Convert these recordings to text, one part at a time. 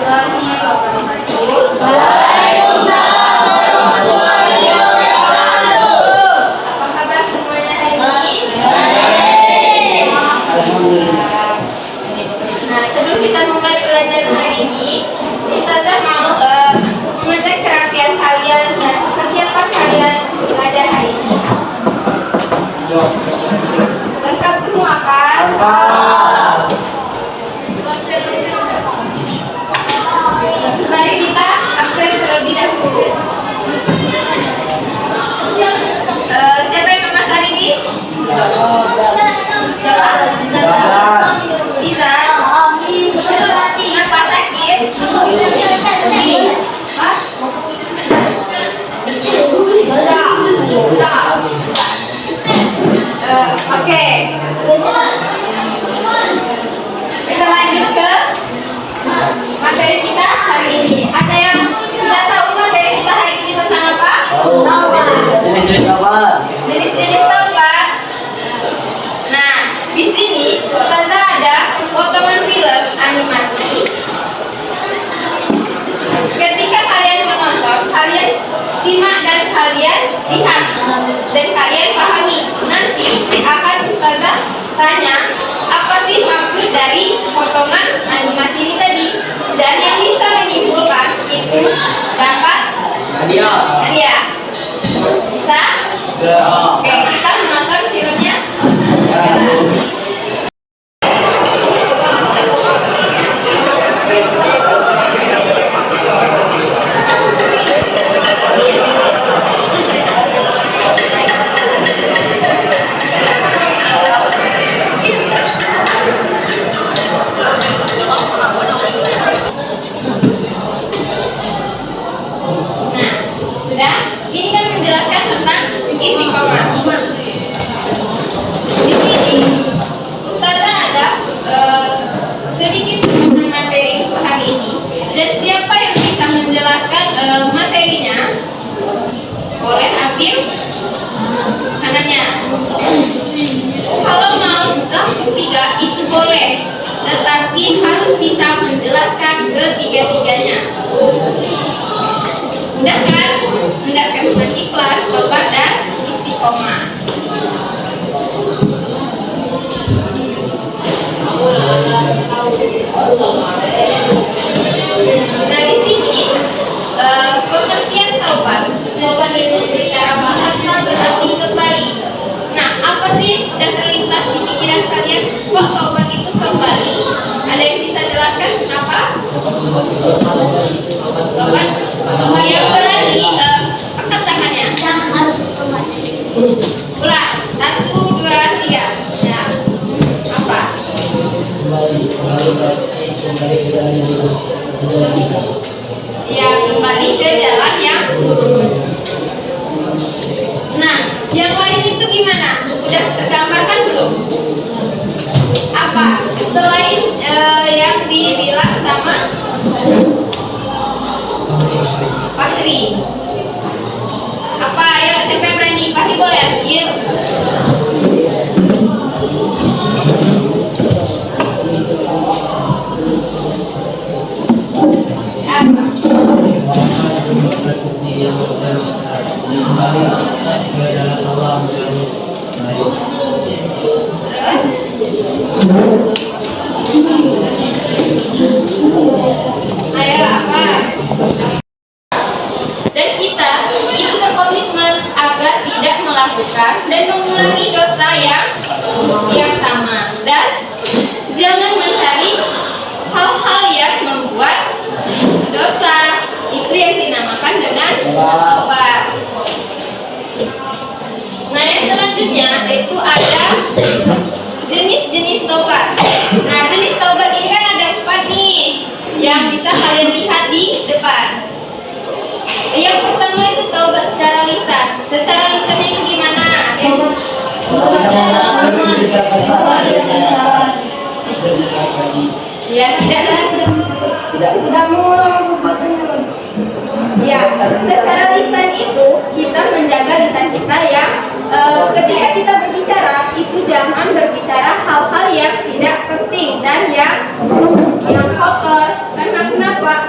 warahmatullahi wabarakatuh. Waalaikumsalam warahmatullahi wabarakatuh. Apa kabar semuanya hari ini? Baik. Alhamdulillah. Nah, sebelum kita mulai pelajaran hari ini, Ustazah mau mengecek kerapian kalian dan kesiapan kalian belajar hari ini. Lengkap semua kan? Mari kita absen terlebih dahulu. Siapa yang memas hari ini? Siapa? Iza. Kenapa sakit? Hah? Oke. Kita lanjut ke materi kita hari ini. Ada yang sudah tahu materi kita hari ini tentang apa? Jenis-jenis apa? Jenis-jenis taubat. Nah, di sini Ustazah ada potongan film animasi. Ketika kalian menonton, kalian simak dan kalian lihat dan kalian pahami. Nanti akan Ustazah tanya apa sih maksud dari potongan animasi ini tadi, dan yang bisa menyimpulkan itu dapat hadiah. Bisa? Oke, kita menonton filmnya. Nah, sudah? Ini kan menjelaskan tentang istiqomah. Di sini Ustazah ada sedikit tentang materi untuk hari ini. Dan siapa yang bisa menjelaskan materinya, boleh ambil kanannya. Kalau mau langsung 3 itu boleh, tetapi harus bisa menjelaskan ketiga-tiganya. Mudah kan? Menjelaskan tentang ikhlas, taubat, dan istiqomah. Nah, di sini pengertian taubat. Taubat itu secara bahasa berarti kembali. Nah, apa sih yang sudah terlintas di pikiran kalian? Kok taubat itu kembali? Ada yang bisa jelaskan kenapa? Taubat yang berani angkat tangannya. Ulang. 1, 2, 3. Nah, apa? Ya, kembali ke jalan yang lurus. Nah, yang lain itu gimana? Udah tergambarkan belum? Apa? Selain yang dibilang sama Fahri. Apa? Ayo, siapa yang berani? Fahri boleh ambil. Ayo, apa? Dan kita itu berkomitmen agar tidak melakukan dan mengulangi dosa yang sama, dan jangan mencari hal-hal yang membuat dosa. Itu yang dinamakan dengan taubat. Nah, yang selanjutnya itu ada jenis-jenis taubat. Nah, jenis taubat ini kan ada 4 nih yang bisa kalian lihat di depan. Yang pertama itu taubat secara lisan. Secara lisannya itu gimana? Ya, tidak mau. Ya, secara lisan itu kita menjaga lisan kita yang ketika kita berbicara itu jangan berbicara hal-hal yang tidak penting dan yang kotor. Karena kenapa?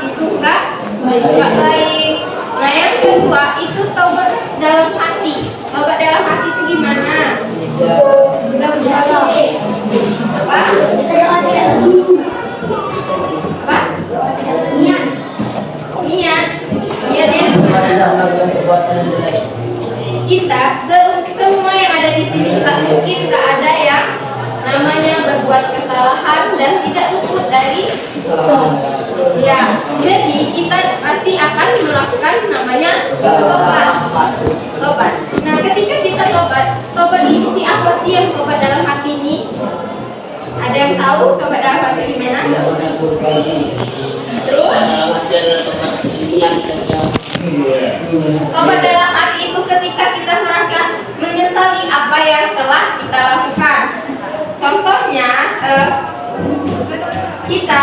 nggak baik. Nah yang kedua itu taubat dalam hati. Taubat dalam hati itu gimana? Apa? Apa? Niat. Niatnya gimana? Kita semua yang ada di sini nggak mungkin nggak ada yang namanya berbuat kesalahan dan tidak luput dari ya. Jadi kita pasti akan melakukan namanya tobat. Nah ketika kita tobat ini siapa sih yang tobat dalam hati ini? Ada yang tahu tobat dalam hati gimana? Terus tobat dalam hati itu ketika kita merasa menyesali apa yang telah kita lakukan. Contohnya, kita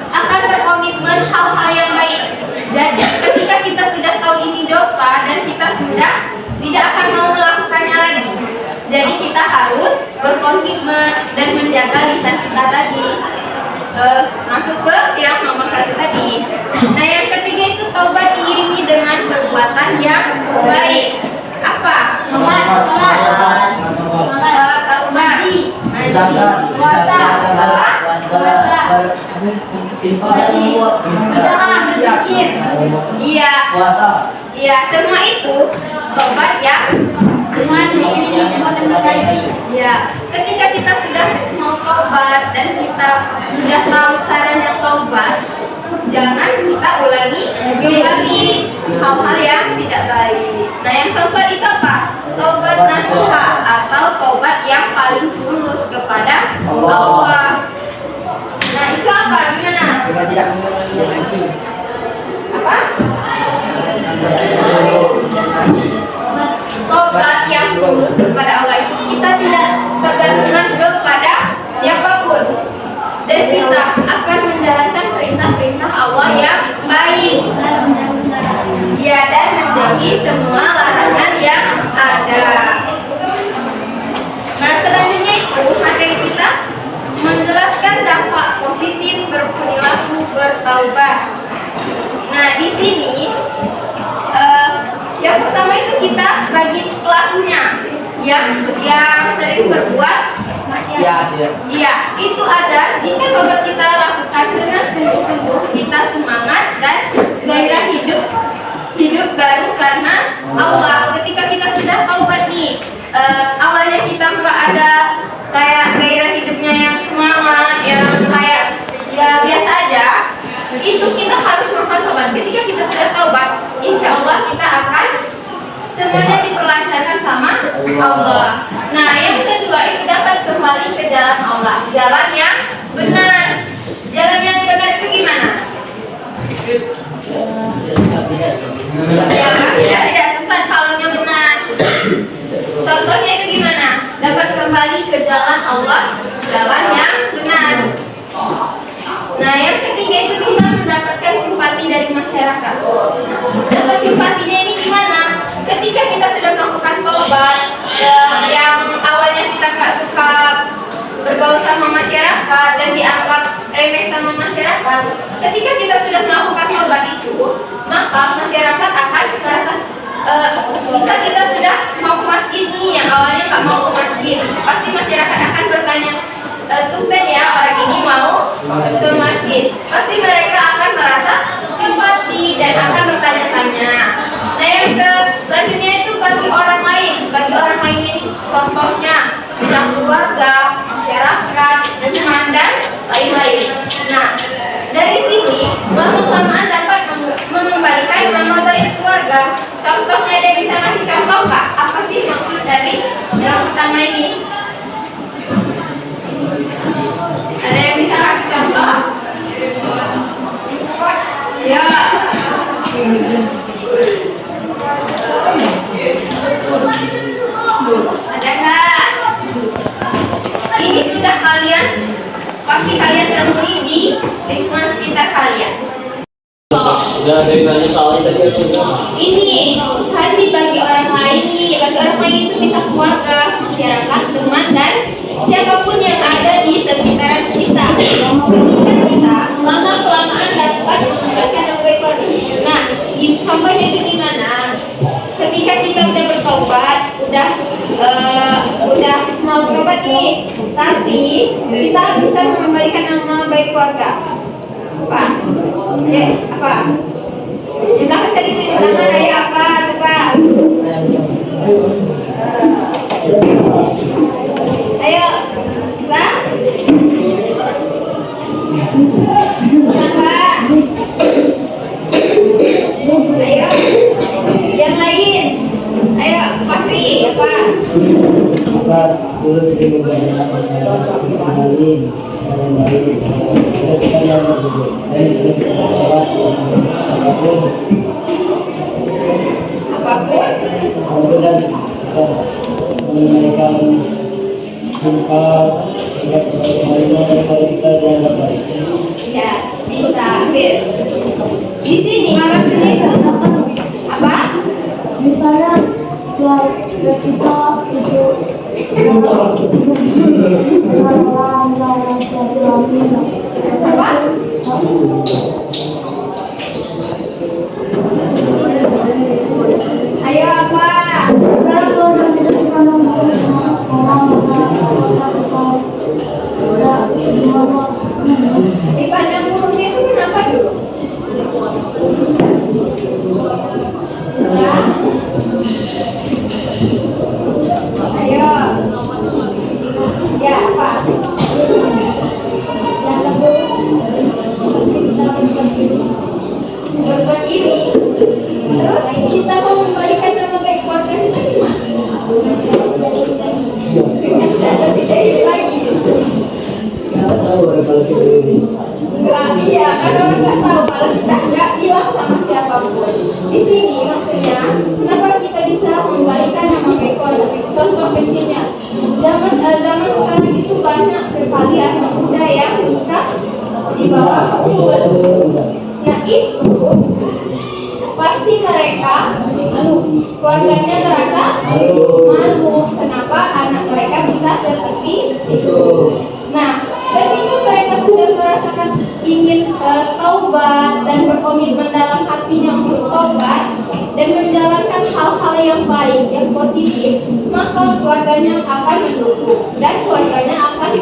akan berkomitmen hal-hal yang baik. Jadi ketika kita sudah tahu ini dosa dan kita sudah tidak akan mau melakukannya lagi. Jadi kita harus berkomitmen dan menjaga lisan kita tadi. Masuk ke yang nomor 1 tadi. Nah yang ketiga itu taubat diiringi dengan perbuatan yang baik. Apa? Sholat taubat, puasa, iya semua itu taubat yang ya, ketika kita sudah mau taubat dan kita sudah tahu caranya taubat, jangan kita ulangi kembali hal-hal yang tidak baik. Nah yang keempat itu apa? Taubat nasuha atau taubat yang paling tulus kepada Allah. Nah itu apa? Gimana? Apa? Tobat yang tulus kepada Allah itu kita tidak bergantungan kepada siapapun dan kita akan menjalankan perintah-perintah Allah yang baik ya dan menjauhi semua larangan yang ada. Nah selanjutnya itu materi kita menjelaskan dampak positif berperilaku bertaubat. Nah di sini yang pertama itu kita bagi pelakunya yang sering berbuat iya itu ada jika taubat kita lakukan dengan sungguh-sungguh kita semangat dan gairah hidup baru karena Allah. Ketika kita sudah taubat nih awalnya kita nggak ada kayak gairah hidupnya yang semangat yang kayak ya biasa aja, itu kita harus melakukan taubat. Ketika kita sudah taubat, insya Allah kita akan semuanya diperlancarkan sama Allah. Nah yang kedua itu dapat kembali ke jalan Allah, jalan yang benar. Jalan yang benar itu gimana? Ya tidak sesat kalau yang benar. Contohnya itu gimana? Dapat kembali ke jalan Allah, jalan yang benar. Nah yang ketiga itu bisa mendapatkan simpati dari masyarakat. Dapat simpatinya ini gimana? Ketika kita sudah melakukan taubat yang awalnya kita nggak suka bergaul sama masyarakat dan dianggap remeh sama masyarakat, ketika kita sudah melakukan taubat itu, maka masyarakat akan merasa bisa kita sudah mau ke masjid nih, yang awalnya nggak mau ke masjid, pasti masyarakat akan bertanya, tumben ya orang ini mau ke masjid. Pasti mereka akan merasa simpati dan akan bertanya-tanya. Nah yang selanjutnya itu bagi orang lain ini contohnya bisa keluarga, masyarakat, teman dan lain-lain. Nah dari sini lama-kelamaan dapat mengembalikan nama baik keluarga. Contohnya ada yang bisa ngasih contoh nggak? Apa sih maksud dari yang pertama ini? Ada yang bisa kasih contoh? Ya. Ada nggak? Ini sudah pasti kalian temui di lingkungan sekitar kalian. Sudah ada yang nanya soal tadi. Ini kan dibagi orang lain nih, bagi orang lain itu bisa keluarga, masyarakat, teman dan siapapun yang ada di sekitaran kita. Ketika kita lama kelamaan dapat mengembalikan nama baik keluarga. Nah nih, tapi kita bisa mengembalikan nama baik keluarga. Apa? Apa? Yang belakang tadi tunjuk tangan, ayo apa? Coba. Ayo, bisa? Apa? Ayo, yang lain. Ayo, Fakri, apa? Atas tulus kemuliaan saya harus kenalin orang lain. Kita yang berdua dan sudah terlewat apapun dan menunaikan sumpah hingga sebagaimana kalau kita dianggap baik. Ya, bisa ambil. Di sini maksudnya apa? Misalnya keluarga kita itu Apa? Ayo apa? Dipandang burungnya itu kenapa dulu? Ya. Ayo. Ya apa? Berbuat iri. Terus kita mau membalikan nama baik keluarga kita gimana? Tidak iri lagi. Kita tahu kalau kita ini. Enggak, iya, karena orang nggak tahu kalau kita nggak bilang sama siapapun. Di sini maksudnya, kenapa kita bisa membalikan nama baik keluarga? Contoh kecilnya, zaman sekarang itu banyak sekali anak muda yang menikah di bawah umur. Nah itu pasti mereka, keluarganya merasa malu. Kenapa anak mereka bisa seperti itu? Nah, ketika mereka sudah merasakan ingin taubat dan berkomitmen dalam hatinya untuk taubat dan menjalankan hal-hal yang baik, yang positif, maka keluarganya akan mendukung dan keluarganya akan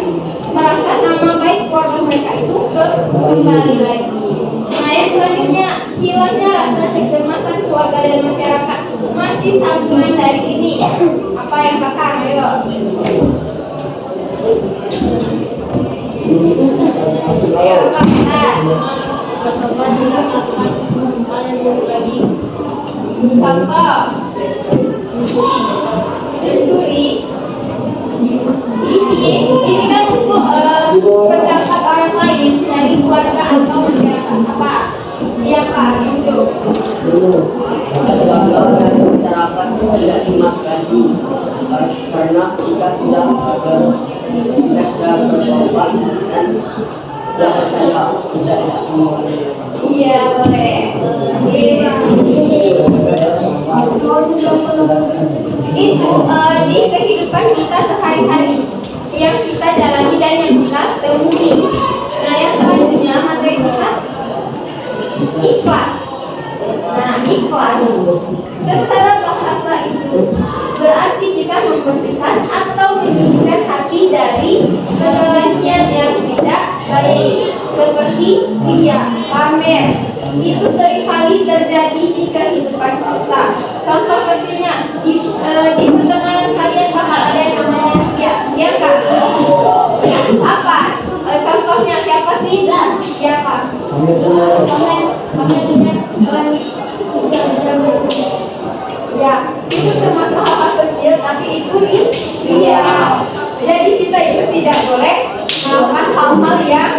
merasa nama baik keluarga mereka itu kembali lagi. Nah, yang selanjutnya, hilangnya rasa kecemasan keluarga dan masyarakat masih sambungan dari ini. Apa yang kakak? Ayo. Ayo, kakak. Teman tidak melakukan hal yang buruk lagi. Contoh, mencuri. Ini kan untuk berdampak orang lain dari keluarga atau masyarakat. Apa? Iya Pak, itu. Masyarakat tidak cemas lagi karena kita sudah bertobat dan sudah percaya tidak mengulangi. Iya boleh. Itu di kehidupan kita sehari-hari yang kita jalani dan yang kita temui. Nah yang selanjutnya materi kita ikhlas. Nah ikhlas secara bahasa itu berarti kita membersihkan atau menyucikan hati dari segala niat yang tidak baik seperti ria, pamer. Itu seringkali terjadi di kehidupan kita. Contoh kecilnya di pertemanan kalian bakal ada yang namanya ria, ya kak? Apa? Contohnya siapa sih? Siapa? Ya, itu termasuk hal kecil tapi itu ria. Jadi kita itu tidak boleh melakukan hal-hal yang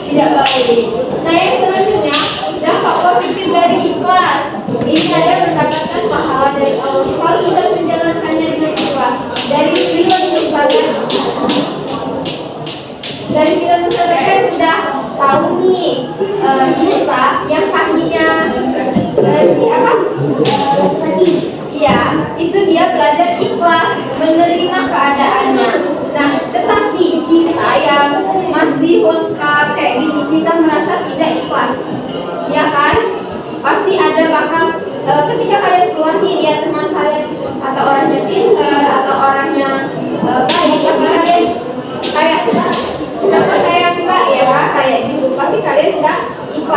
tidak baik. Nah yang selanjutnya dampak positif dari ikhlas. Ini ada mendapatkan pahala dari Allah kalau kita menjalankannya dengan ikhlas. Dari film misalnya, dari film misalnya kan sudah tahu nih Musa yang kakinya di apa? Iya, itu dia belajar ikhlas, menerima keadaannya. Nah, tetapi kita yang masih lengkap kayak gini, kita merasa tidak ikhlas, ya kan? Pasti ada bakal ketika kalian keluar nih, lihat teman kalian atau orangnya pintar atau orangnya baik, pasti kalian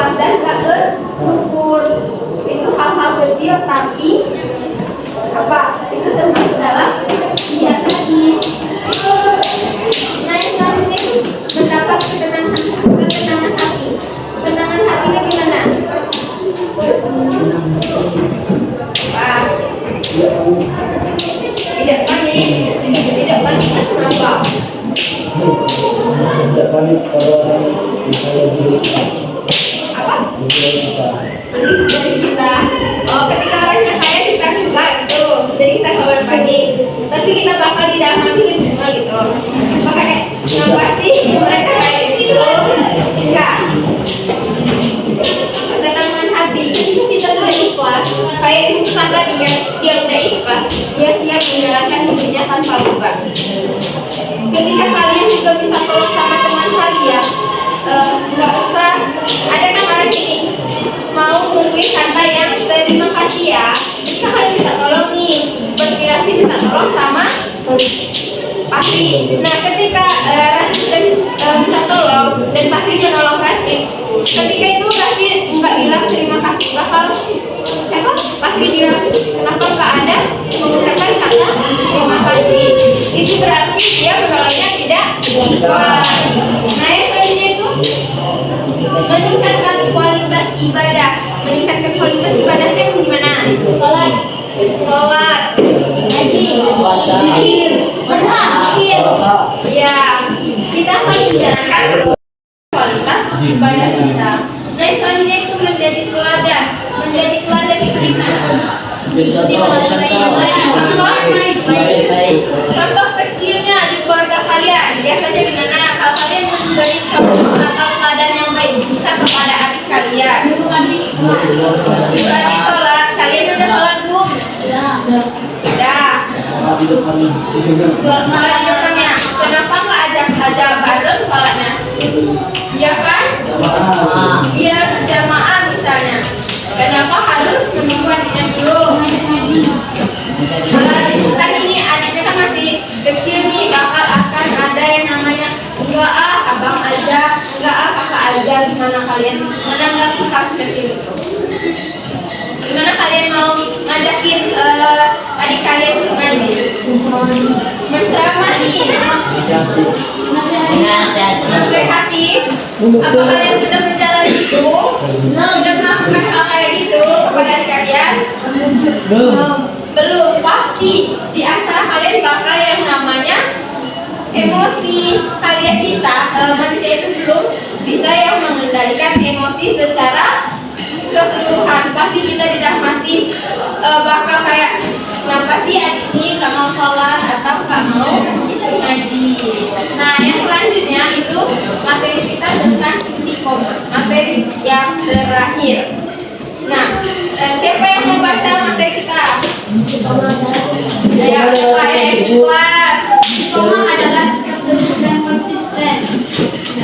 ikhlas dan gak bersyukur. Itu hal-hal kecil tapi apa? Itu termasuk dalam iya tadi. Nah yang selanjutnya itu mendapat ketenangan hati. Ketenangan hatinya gimana? Pak, tidak panik. Tidak panik kan kenapa? Tidak panik kalau orang bisa lebih Apa? bisa. Dari kita. Oh, ketika orangnya kaya kita juga itu. Jadi kita nggak boleh panik. Tapi kita bakal di dalam hati semua gitu. Makanya kenapa sih mereka kayak gitu? Enggak. Ketenangan hati. Ketika kita sudah ikhlas, kayak Ibu Susan tadi kan, dia udah ikhlas, dia siap menjalankan hidupnya tanpa beban. Ketika kalian juga bisa tolong sama teman kalian, nggak usah ada kan orang ini mau nungguin kata yang terima kasih ya, kita harus minta tolong nih, seperti Rasi minta tolong sama Pakri. Nah ketika Rasi sudah minta tolong dan Pakrinya nolong Rasi, ketika itu Rasi nggak bilang terima kasih, bakal siapa? Pakri bilang kenapa nggak ada mengucapkan kata terima kasih? Itu berarti dia menolongnya tidak ikhlas. Nah yang selanjutnya itu meningkatkan kualitas ibadah. Meningkatkan kualitas ibadahnya gimana? Sholat, haji, zikir, berzikir. Ya, kita harus menjalankan kualitas ibadah kita. Nah yang selanjutnya itu menjadi teladan. Menjadi teladan itu gimana? Contoh kecilnya di keluarga kalian biasanya gimana? Kalau kalian memberi contoh atau teladan yang baik bisa kepada adik kalian. Ibadah sholat, kalian udah sholat belum? Sudah. Sholat contohnya, kenapa nggak ajak bareng sholatnya? Iya kan? Biar jamaah misalnya. Kenapa harus menunggu adiknya dulu? Itu kan ini adiknya kan masih kecil nih, bakal akan ada yang namanya enggak abang aja, enggak kakak aja. Gimana kalian menanggapi hal kecil itu? Gimana kalian mau ngajakin adik kalian untuk ngaji? Menceramah nih. Nasihati. Apa kalian sudah menjalani itu? Sudah melakukan hal kayak gitu kepada adik kalian? Belum. Pasti di antara kalian bakal yang namanya emosi. Kalian kita manusia itu belum bisa yang mengendalikan emosi secara keseluruhan. Pasti kita didapati bakal kayak kenapa sih adik ini nggak mau sholat atau nggak mau ngaji. Nah yang selanjutnya itu materi kita tentang istiqomah, materi yang terakhir. Nah siapa yang mau baca materi kita? Ayo ikhlas. Istiqomah adalah sikap teguh dan konsisten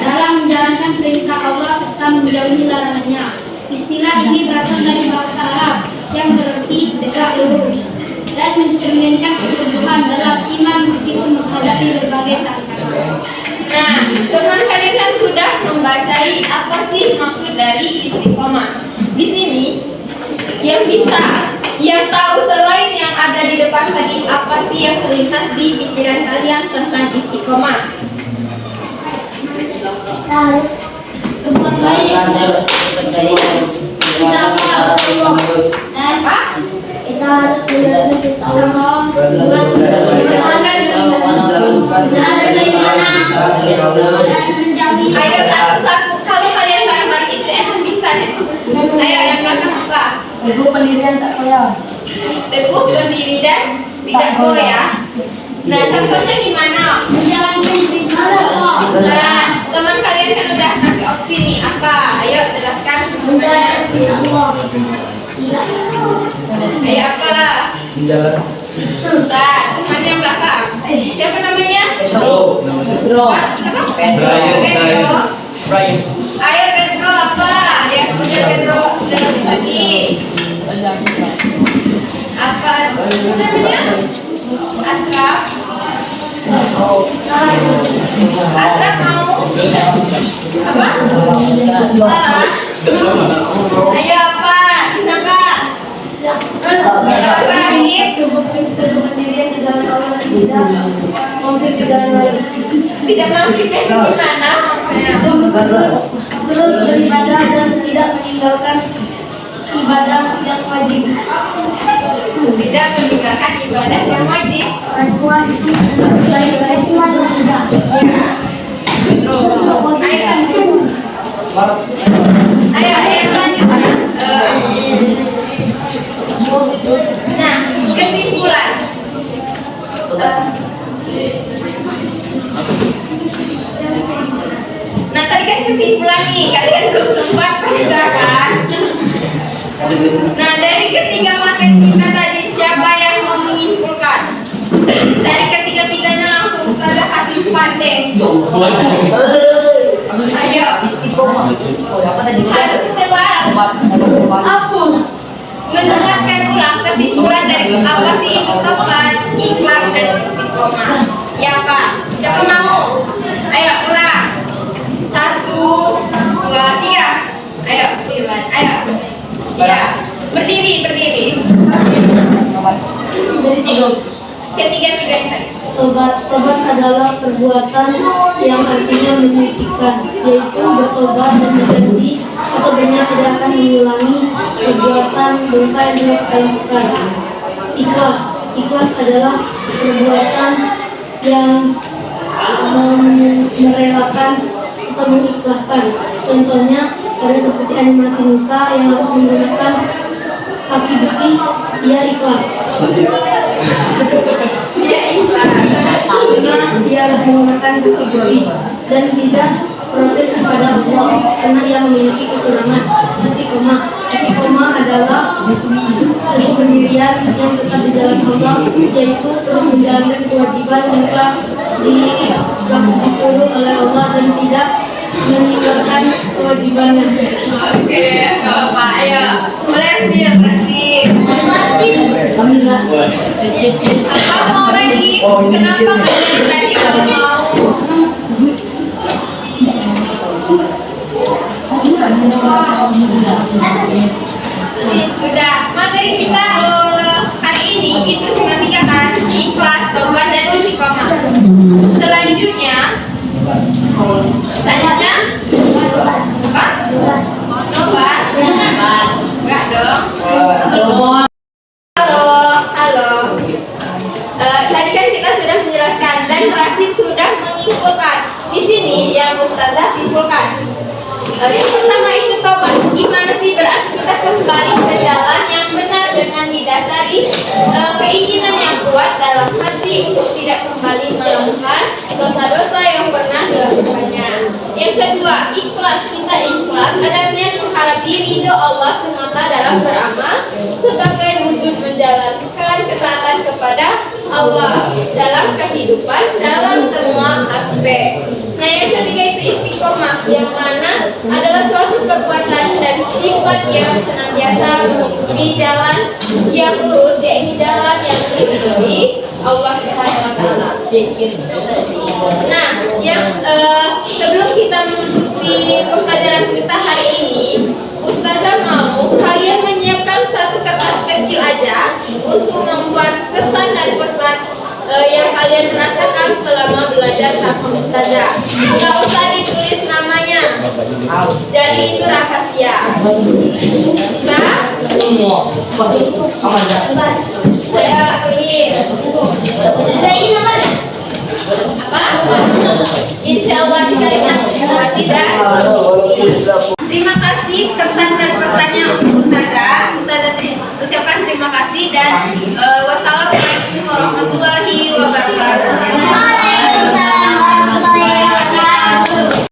dalam menjalankan perintah Allah serta menjauhi larangannya. Istilah ini berasal dari bahasa Arab yang berarti tegak lurus dan mencerminkan keteguhan dalam iman meskipun menghadapi berbagai tantangan. Nah, teman kalian kan sudah membacai apa sih maksud dari istiqomah. Di sini yang tahu selain yang ada di depan tadi, apa sih yang terlintas di pikiran kalian tentang istiqomah? Kita harus berbuat baik, kita harus Apa? kita harus benar-benar kita Allah Ayo satu-satu, kalau kalian bareng-bareng itu emang bisa deh. Ayo yang belakang apa? Teguh pendirian tak goyah. Teguh berdiri dan tidak goyah. Nah contohnya gimana? menjalankan perintah Allah, Nah teman kalian kan udah kasih opsi nih apa? Ayo jelaskan. menjalankan perintah Allah. Ayo apa? Bentar, teman yang belakang. Siapa namanya? Siapa? Pedro. Ayo Pedro apa? Ya udah Pedro jelasin tadi. Apa namanya? Asraf. Asraf mau? Apa? Salah. Ayo apa? Bisa nggak? Apa Arif? Pendirian di jalan Allah dan tidak mampir di jalan lain. Tidak mampirnya di mana maksudnya? Terus beribadah dan tidak meninggalkan ibadah yang wajib. Tidak meninggalkan ibadah yang wajib. Perempuan itu selain perempuan juga. Ayo yang selanjutnya. Nah, kesimpulan. Nah, tadi kan kesimpulan nih, kalian belum sempat baca kan? Nah, dari ketiga materi kita tadi, siapa yang mau menyimpulkan? Dari ketiga-tiganya langsung Ustazah kasih 4 deh. Ayo, Istiqomah. Oh, apa tadi? harus jelas. Apa? Menjelaskan ulang kesimpulan dari apa sih itu taubat, ikhlas dan istiqomah. Ya Pak, siapa mau? Ayo ulang. 1, 2, 3. Ayo, Firman. Ayo. Ya, berdiri. Dari tiga. Ketiga-tiganya tadi. Tobat adalah perbuatan yang artinya menyucikan, yaitu bertobat dan berjanji atau berniat tidak akan mengulangi perbuatan dosa yang telah kita lakukan. Ikhlas adalah perbuatan yang merelakan atau mengikhlaskan. Contohnya ada seperti animasi Musa yang harus menggunakan kaki besi, dia ikhlas. Ya ikhlas. Karena dia harus menggunakan kaki besi dan tidak protes kepada Allah karena ia memiliki kekurangan. Istiqomah adalah pendirian yang tetap di jalan Allah, yaitu terus menjalankan kewajiban yang telah disuruh oleh Allah dan tidak meninggalkan kewajibannya. Oke, nggak apa-apa. Ayo, boleh kasih. Apa mau lagi? Kenapa kalian tadi kalau mau? Sudah, materi kita hari ini itu cuma 3 kan? Ikhlas, tobat, dan istiqomah. Selanjutnya, apa? Tobat? Enggak dong. Halo. Tadi kan kita sudah menjelaskan dan Rasid sudah menyimpulkan. Di sini yang Ustazah simpulkan. Yang pertama itu tobat. Gimana sih berarti kita kembali ke jalan yang benar dengan didasari keinginan yang kuat dalam hati untuk tidak kembali melakukan dosa-dosa yang pernah dilakukannya. Yang kedua, ikhlas. Kita ikhlas adalah niat mengharap ridho Allah SWT dalam beramal sebagai wujud menjalankan ketaatan kepada Allah dalam kehidupan dalam semua aspek. Nah, yang ketiga itu istiqomah, yang mana adalah suatu perbuatan dan sifat yang senantiasa mengikuti jalan yang lurus, yaitu jalan yang diridhoi Allah Subhanahu wa taala. Nah, yang sebelum kita menutupi pembelajaran kita hari ini, Ustazah mau kalian menyiapkan satu kertas kecil aja untuk membuat kesan dan pesan yang kalian rasakan selama belajar sama Ustazah. Nggak usah ditulis namanya, jadi itu rahasia. Bisa? Saya tulis.